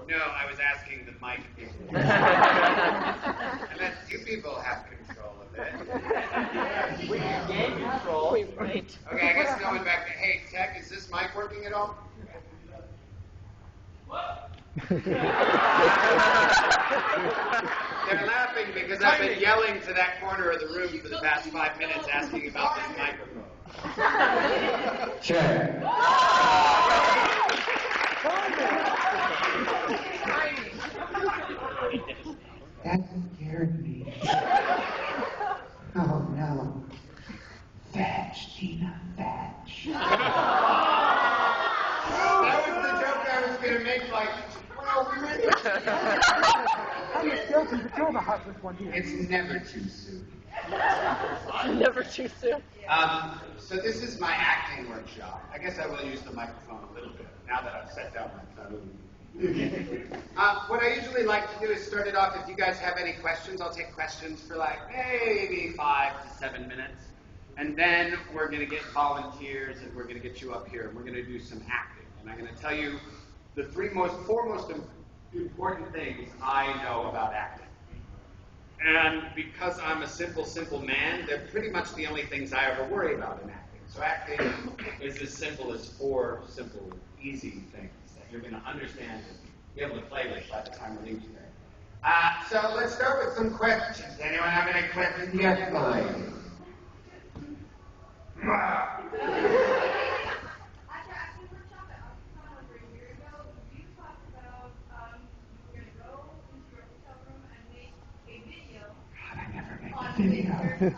No, I was asking the mic people. Unless you people have control of it. We can gain control. Right. Okay, I guess going back to, hey, Tech, is this mic working at all? What? They're laughing because I've been yelling to that corner of the room for the past 5 minutes asking about this microphone. Check. That scared me. Oh no. Fetch, Tina, fetch. That was the joke I was going to make like 12 minutes. How do you still control the heartless one here? It's never too soon. Never too soon. So this is my acting workshop. I guess I will use the microphone a little bit now that I've set down my phone. What I usually like to do is start it off. If you guys have any questions, I'll take questions for like maybe 5 to 7 minutes. And then we're going to get volunteers and we're going to get you up here and we're going to do some acting. And I'm going to tell you the four most important things I know about acting. And because I'm a simple man, they're pretty much the only things I ever worry about in acting. So acting is as simple as 4 simple, easy things that you're going to understand and be able to play with by the time we leave today. So let's start with some questions. Anyone have any questions? Yes, boy. After acting workshop at Oxfam over a year ago, you talked about you were going to go into your hotel room and make a video. God, I never made a video.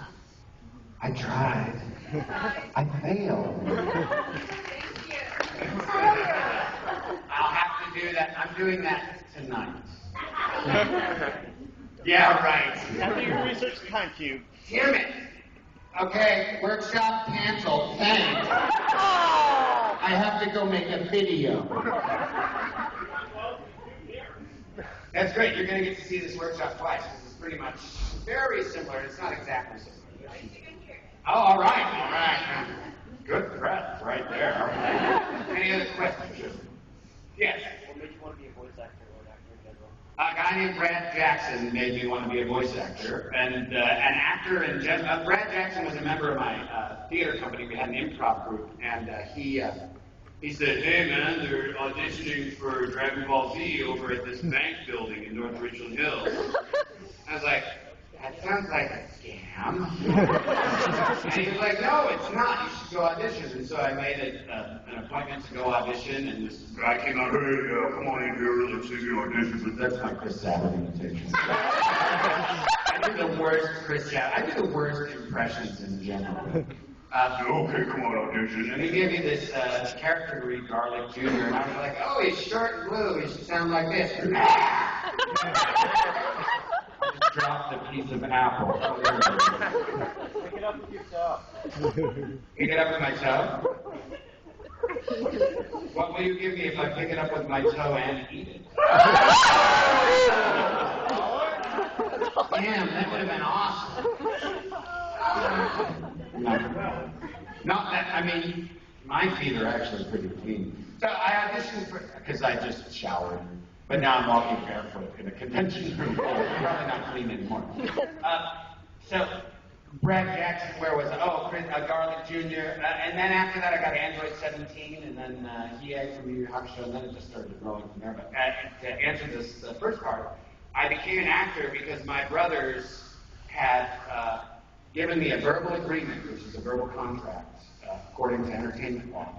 I tried. I failed. Thank you. I'll have to do that. I'm doing that tonight. Yeah, right. After your research time cube. Damn it. Okay, workshop canceled. Thanks. I have to go make a video. That's great. You're going to get to see this workshop twice. This is pretty much very similar. It's not exactly similar. Oh, all right. Good threat right there. Any other questions? Yes. What made you want to be a voice actor or an actor in general? A guy named Brad Jackson made me want to be a voice actor, and an actor in general. Brad Jackson was a member of my theater company. We had an improv group, and he said, "Hey man, they're auditioning for Dragon Ball Z over at this bank building in North Richland Hills." I was like, "That sounds like a scam." And he was like, "No, it's not. You should go audition." And so I made an appointment to go audition, and this guy came out, "Hey, come on in here, let's see your audition." But that's my Chris Sabat imitation. I do the worst Chris Sabat. I do the worst impressions in general. Okay, come on, audition. And he gave me this character to read, Garlic Jr., and I was like, "Oh, he's short and blue. He should sound like this." Dropped a piece of apple. Pick it up with your toe. Pick it up with my toe? What will you give me if I pick it up with my toe and eat it? Damn, that would have been awesome. I mean, my feet are actually pretty clean. So I auditioned because I just showered. But now I'm walking barefoot in a convention room. Probably not clean anymore. So, Brad Jackson, where was I? Oh, Garlic Jr. And then after that, I got Android 17, and then EA from Yu Yu Hakusho, and then it just started growing from there. But to answer this first part, I became an actor because my brothers had given me a verbal agreement, which is a verbal contract, according to entertainment law,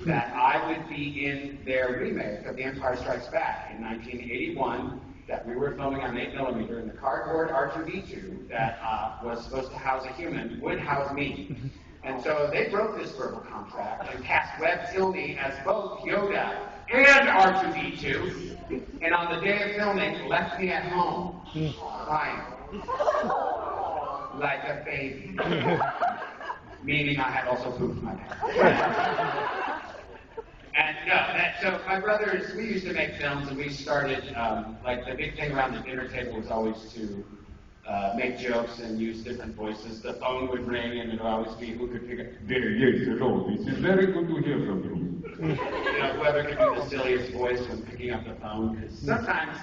that I would be in their remake of The Empire Strikes Back in 1981, that we were filming on 8mm, and the cardboard R2-D2 that was supposed to house a human would house me. And so they broke this verbal contract and cast Webb Tilney as both Yoda and R2-D2, and on the day of filming, left me at home, crying, like a baby. Meaning I had also pooped my pants. And so my brothers, we used to make films, and we started, like the big thing around the dinner table was always to make jokes and use different voices. The phone would ring, and it would always be who could pick up. Yes, hello, this is very good to hear from you. Whoever can do the silliest voice when picking up the phone, because sometimes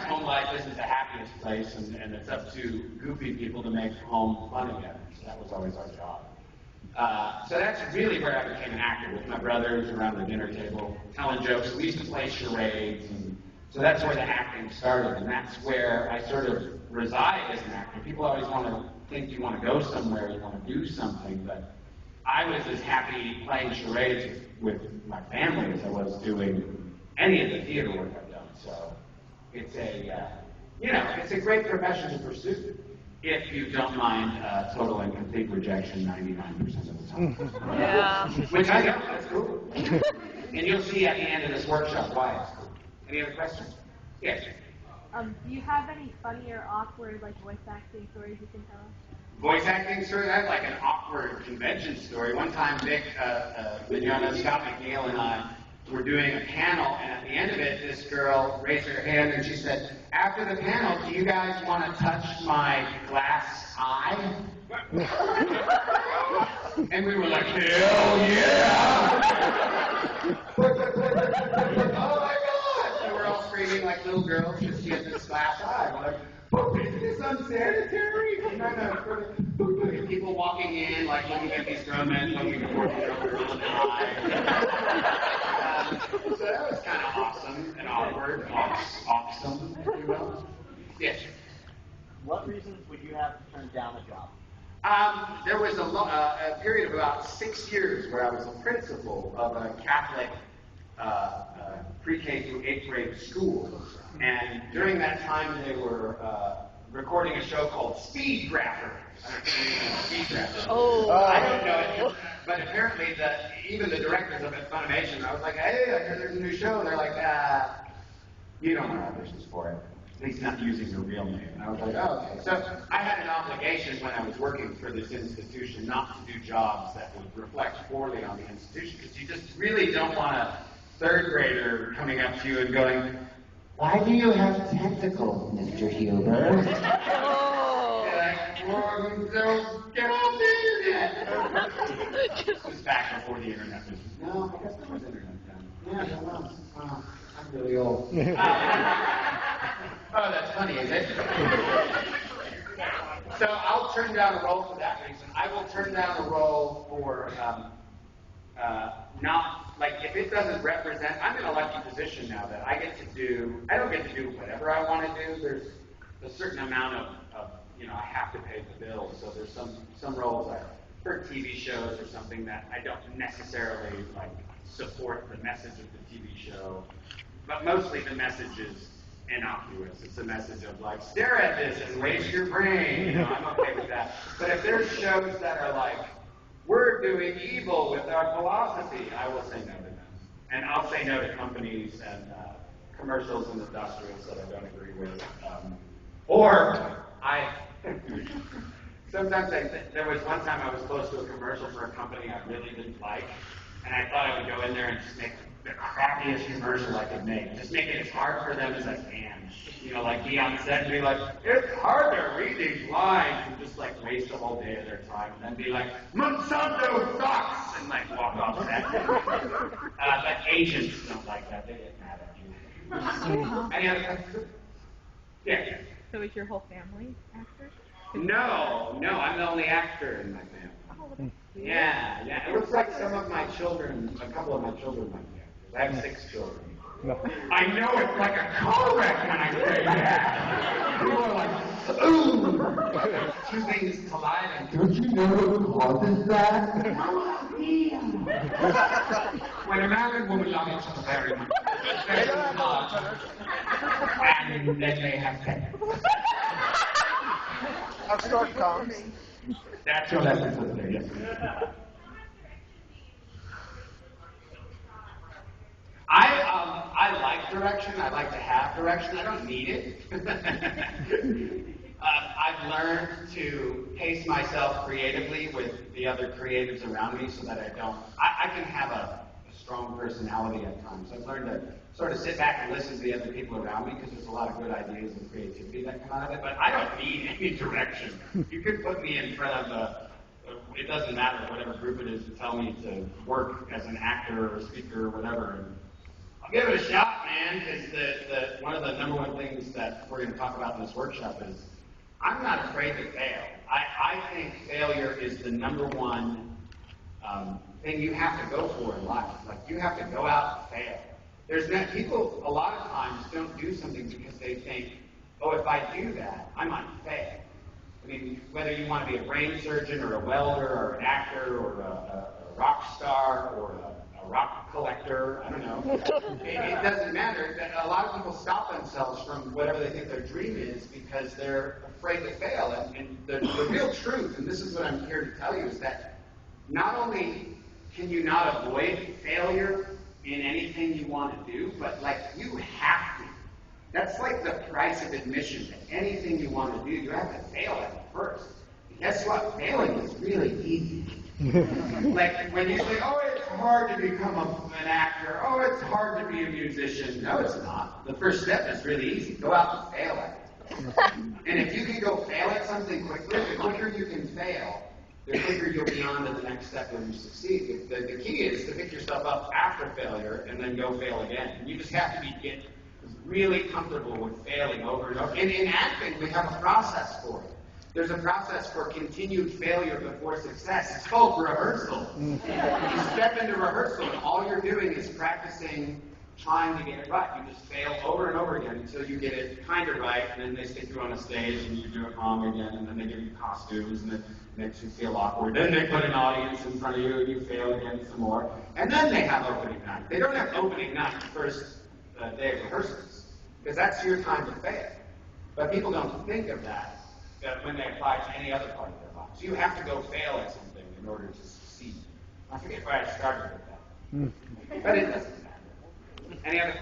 home life isn't the happiest place, and it's up to goofy people to make home fun again. So that was always our job. So that's really where I became an actor, with my brothers around the dinner table, telling jokes. We used to play charades, and so that's where the acting started, and that's where I sort of reside as an actor. People always want to think you want to go somewhere, you want to do something, but I was as happy playing charades with my family as I was doing any of the theater work I've done. So it's a great profession to pursue if you don't mind total and complete rejection 99% of the time. Yeah. Which I know, that's cool. And you'll see at the end of this workshop why it's cool. Any other questions? Yes. Do you have any funny or awkward voice acting stories you can tell us? Voice acting story? I have like an awkward convention story. One time, Vic Mignogna, Scott McNeil, and I were doing a panel, and at the end of it, this girl raised her hand and she said, "After the panel, do you guys want to touch my glass eye?" And we were like, "Hell yeah!" Oh my God! And we're all screaming like little girls because she had this glass eye. We're like, "Oh, isn't this unsanitary?" And people walking in, like looking at these grown men looking at 14-year-old girls in the eye. So that was kind of awesome and awkward. Awesome, if you will. Yes. What reasons would you have to turn down a job? There was a period of about 6 years where I was a principal of a Catholic pre-K through 8th grade school. And during that time, they were recording a show called Speed Grapher. I don't know if you know Speed Grapher. Oh. I don't know it, but apparently even the directors of Funimation, I was like, "Hey, I heard there's a new show." And they're like, "You don't want auditions for it. At least not using your real name." And I was like, "Oh, okay." So I had an obligation when I was working for this institution not to do jobs that would reflect poorly on the institution, because you just really don't want a third grader coming up to you and going, "Why do you have tentacles, Mr. Huber?" Oh. Don't get off the internet. This was back before the internet was. No, I guess there was internet then. Yeah, there was. Wow, I'm really old. Oh, that's funny, is it? So I'll turn down a role for that reason. I will turn down a role for not, like, if it doesn't represent, I'm in a lucky position now that I don't get to do whatever I want to do. There's a certain amount of I have to pay the bills. So there's some roles, for TV shows or something, that I don't necessarily, support the message of the TV show. But mostly the message is innocuous. It's a message of, stare at this and waste your brain. I'm okay with that. But if there's shows that are like, we're doing evil with our philosophy, I will say no to them. And I'll say no to companies and commercials and industrials that I don't agree with. Sometimes there was one time I was close to a commercial for a company I really didn't like, and I thought I would go in there and just make the crappiest commercial I could make. Just make it as hard for them as I can. Be on set and be like, "It's hard to read these lines," and just waste a whole day of their time, and then be like, "Monsanto sucks," and walk off set. But agents don't like that. They get mad at you. Any other questions? Yeah. So is your whole family actors? No, I'm the only actor in my family. Oh, that's cute. Yeah. It looks like some of my children, a couple of my children might be actors. I have 6 children. No. I know it's like a car wreck when I say that. People are like, "Ooh." 2 things colliding. Don't you know what causes that? When a man and woman love each other very much, very much, and then they have sex. A stork comes. That's your lesson for today, yes. I like direction. I like to have direction. I don't need it. I've learned to pace myself creatively with the other creatives around me so that I can have a strong personality at times. I've learned to sort of sit back and listen to the other people around me because there's a lot of good ideas and creativity that come out of it, but I don't need any direction. You could put me in front of it doesn't matter whatever group it is to tell me to work as an actor or speaker or whatever. And I'll give it a shot, man, because one of the number one things that we're going to talk about in this workshop is I'm not afraid to fail. I think failure is the number one thing you have to go for in life. Like, you have to go out and fail. There's not, people a lot of times don't do something because they think, oh, if I do that, I might fail. I mean, whether you want to be a brain surgeon or a welder or an actor or a rock star or a rock collector, I don't know. It doesn't matter. A lot of people stop themselves from whatever they think their dream is because they're afraid to fail. And the real truth, and this is what I'm here to tell you, is that not only can you not avoid failure in anything you want to do, but like you have to. That's like the price of admission to anything you want to do. You have to fail at it first. And guess what? Failing is really easy. Like when you say, oh, it's hard to become an actor. Oh, it's hard to be a musician. No, it's not. The first step is really easy. Go out and fail at it. And if you can go fail at something quickly, the quicker you can fail, the quicker you'll be on to the next step when you succeed. The key is to pick yourself up after failure and then go fail again. You just have to get really comfortable with failing over and over. And in acting, we have a process for it. There's a process for continued failure before success. It's called rehearsal. You step into rehearsal, and all you're doing is practicing trying to get it right. You just fail over and over again until you get it kind of right, and then they stick you on a stage, and you do it wrong again, and then they give you costumes, and it makes you feel awkward. Then they put an audience in front of you, and you fail again some more. And then they have opening night. They don't have opening night the first day of rehearsals, because that's your time to fail. But people don't think of that when they apply to any other part of their lives. You have to go fail at something in order to succeed. I forget why I started with that. But it doesn't matter. Any other questions?